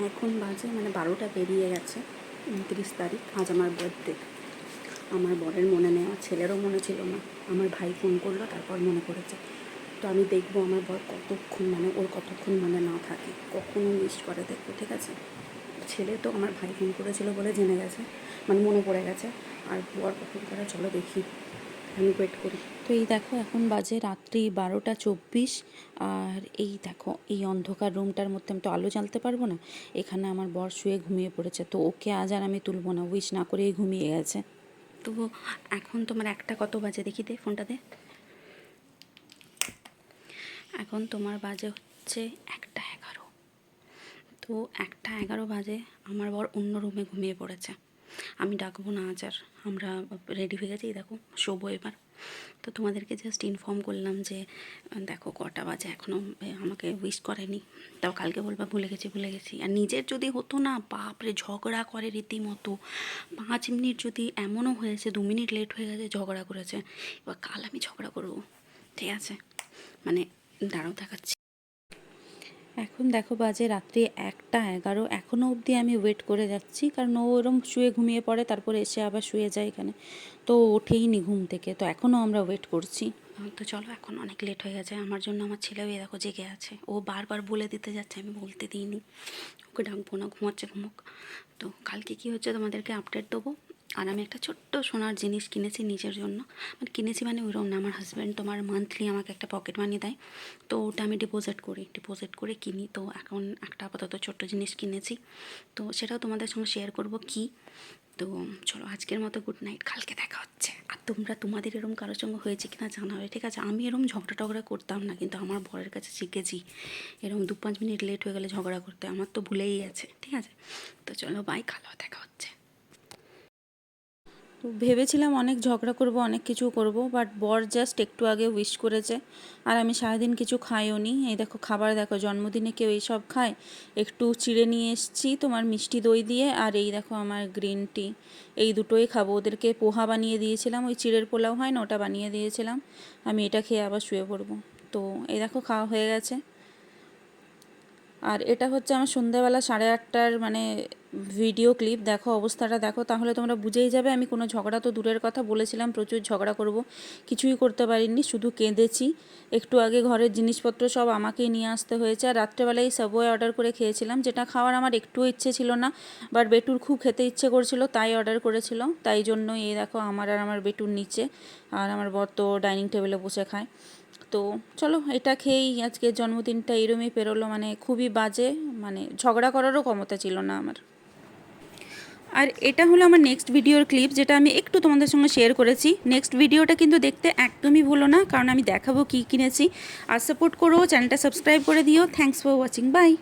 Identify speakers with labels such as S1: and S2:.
S1: এখন বাজে মানে 12টা পেরিয়ে গেছে, 29 তারিখ। আজ আমার বার্থডে। আমার বরের মনে নেই, আমার ছেলেরও মনে ছিল না। আমার ভাই ফোন করলো, তারপর মনে পড়েছে। তো আমি দেখবো আমার বর কতক্ষণ, মানে ওর কতক্ষণ মনে না থাকে, কখনো উইশ করে দেখবো, ঠিক আছে? ছেলে তো আমার ভাই ফোন করেছিল বলে জেনে গেছে, মানে মনে পড়ে গেছে। আর বর কখন করে চলো দেখি, আমি ওয়েট করি। তো এই দেখো এখন বাজে রাত্রি 12টা 24। আর এই দেখো এই অন্ধকার রুমটার মধ্যে আমি তো আলো জ্বালতে পারবো না। এখানে আমার বর শুয়ে ঘুমিয়ে পড়েছে, তো ওকে আজ আর আমি তুলবো না, উইশ না করেই ঘুমিয়ে গেছে। তো এখন তোমার একটা কত বাজে দেখি, দে ফোনটা দে। এখন তোমার বাজে হচ্ছে 1টা 11। তো 1টা 11 বাজে, আমার বর অন্য রুমে ঘুমিয়ে পড়েছে। আমি ডাকবো না আজ আর, আমরা রেডি হয়ে গেছি, দেখো শোবো এবার। তো তোমাদেরকে জাস্ট ইনফর্ম করলাম যে দেখো কটা বাজে, এখনও আমাকে উইশ করেনি। তাও কালকে বলবা ভুলে গেছি। আর নিজের যদি হতো না, বাপরে ঝগড়া করে রীতিমতো। 5 মিনিট যদি এমনও হয়েছে 2 মিনিট লেট হয়ে গেছে, ঝগড়া করেছে। এবার কাল আমি ঝগড়া করবো, ঠিক আছে? মানে দাঁড়াও দেখাচ্ছি। এখন দেখো বাজে রাত্রি 1টা 11, এখনও অবধি আমি ওয়েট করে যাচ্ছি, কারণ ও ওরম শুয়ে ঘুমিয়ে পড়ে, তারপরে এসে আবার শুয়ে যায় এখানে। তো ওঠেই নি ঘুম থেকে, তো এখনও আমরা ওয়েট করছি। তো চলো, এখন অনেক লেট হয়ে গেছে আমার জন্য। আমার ছেলেও এ দেখো জেগে আছে, ও বারবার বলে দিতে যাচ্ছে, আমি বলতে দিইনি, ওকে ডাকবো না, ঘুমাচ্ছে ঘুমোক। তো কালকে কী হচ্ছে তোমাদেরকে আপডেট দেবো। আর আমি একটা ছোট্ট সোনার জিনিস কিনেছি নিজের জন্য, মানে কিনেছি মানে ওইরকম না, আমার হাজব্যান্ড তোমার মান্থলি আমাকে একটা পকেট মানি দেয়, তো ওটা আমি ডিপোজিট করে কিনি। তো এখন একটা আপাতত ছোট্ট জিনিস কিনেছি, তো সেটাও তোমাদের সঙ্গে শেয়ার করব কি। তো চলো আজকের মতো গুড নাইট, কালকে দেখা হচ্ছে। আর তোমরা তোমাদের এরম কারোর সঙ্গে হয়েছে কিনা জানাবে, ঠিক আছে? আমি এরম ঝগড়া টগড়া করতাম না, কিন্তু আমার বরের কাছে শিখেছি এরম 2-5 মিনিট লেট হয়ে গেলে ঝগড়া করতে, আমার তো ভুলেই আছে, ঠিক আছে? তো চলো বাই, কালো দেখা হচ্ছে। তো ভেবেছিলাম অনেক ঝগড়া করব, অনেক কিছু করব, বাট বর জাস্ট একটু আগে উইশ করেছে। আর আমি সারাদিন কিছু খাইও নি। এই দেখো খাবার দেখো, জন্মদিনে কেউ এইসব খায়? একটু চিড়ে নিয়ে এসেছি তোমার মিষ্টি দই দিয়ে, আর এই দেখো আমার গ্রিন টি, এই দুটোই খাবো। ওদেরকে পোহা বানিয়ে দিয়েছিলাম, ওই চিড়ের পোলাও হয় না, ওটা বানিয়ে দিয়েছিলাম। আমি এটা খেয়ে আবার শুয়ে পড়বো। তো এই দেখো খাওয়া হয়ে গেছে। আর এটা হচ্ছে আমার সন্ধ্যাবেলা 8:30টার মানে ভিডিও ক্লিপ। দেখো অবস্থাটা দেখো, তাহলে তোমরা বুঝেই যাবে আমি কোনো ঝগড়া তো দূরের কথা, বলেছিলাম প্রচুর ঝগড়া করব, কিছুই করতে পারিনি, শুধু কেঁদেছি। একটু আগে ঘরের জিনিসপত্র সব আমাকেই নিয়ে আসতে হয়েছে। আর রাত্রেবেলায় সাবওয়ে অর্ডার করে খেয়েছিলাম, যেটা খাওয়ার আমার একটুও ইচ্ছে ছিল না, বাট বেটুর খুব খেতে ইচ্ছে করছিল, তাই অর্ডার করেছিল। তাই জন্য এই দেখো আমার আর আমার বেটুর নিচে, আর আমার বর তো ডাইনিং টেবিলে বসে খায়। তো চলো এটা খেয়েই আজকে জন্মদিনটা এরমই পেরোলো, মানে খুবই বাজে, মানে ঝগড়া করারও ক্ষমতা ছিল না আমার। আর এটা হলো আমার নেক্সট ভিডিওর ক্লিপ, যেটা আমি একটু তোমাদের সঙ্গে শেয়ার করেছি। নেক্সট ভিডিওটা কিন্তু দেখতে একদমই ভুলো না, কারণ আমি দেখাবো কী কিনেছি। আর সাপোর্ট করো, চ্যানেলটা সাবস্ক্রাইব করে দিও। Thanks for watching, by.